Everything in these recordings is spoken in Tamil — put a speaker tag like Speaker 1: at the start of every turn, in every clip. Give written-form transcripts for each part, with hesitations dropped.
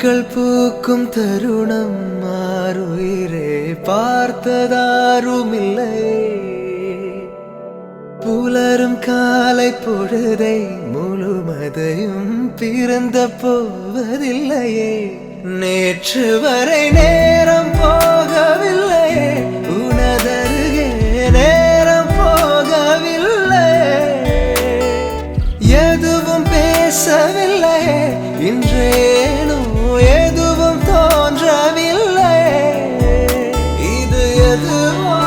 Speaker 1: பூக்கள் பூக்கும் தருணம் மாறுயிரே பார்த்ததாருமில்லை. புலரும் காலை பொழுதை முழுமதையும் பிறந்த போவதில்லையே. நேற்று வரை நேரம் போகவில்லையே, உனதருகே நேரம் போகவில்லை. எதுவும் பேசவில்லையே, இன்றேனோ எதுவும் தோன்றவில்லை. இது எதுவோ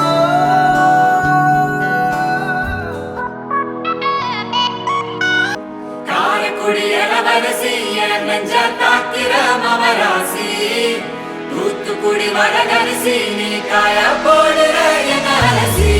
Speaker 2: தூத்துக்குடி வரகரிசி நீ காய போடுற என் அலசி.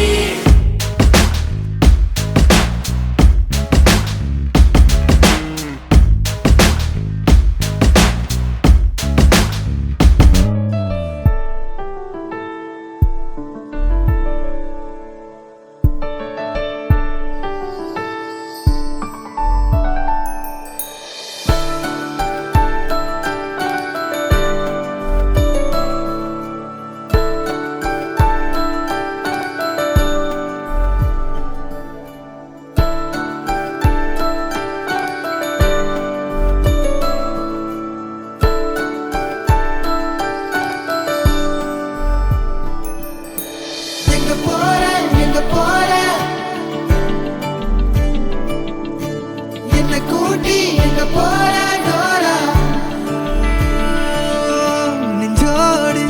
Speaker 1: நெஞ்சோடு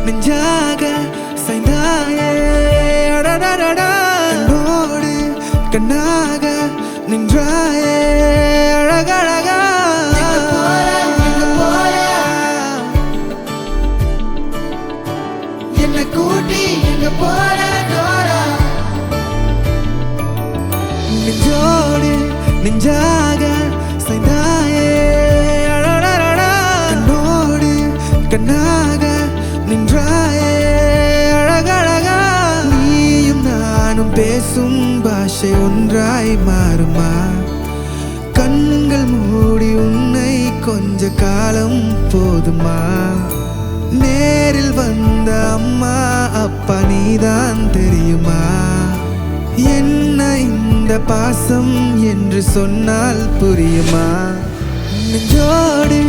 Speaker 1: நெஞ்சாக சாய்ந்தாயே, கண்ணோடு கண்ணாக நின்றாயே அழகழகா. என்ன கூட்டி எங்க போற நெஞ்சோடு நெஞ்சாக சாய்ந்தாயே, கண்ணோடு கண்ணாக நின்றாயே அழகழகா. நீயும் நானும் பேசும் பாஷை ஒன்றாய் மாறுமா? கண்கள் மூடி உன்னை கொஞ்ச காலம் போதுமா? நேரில் வந்த அம்மா அப்பா நீதான் தெரியுமா? என்ன இந்த பாசம் என்று சொன்னால் புரியுமா? நெஞ்சோடு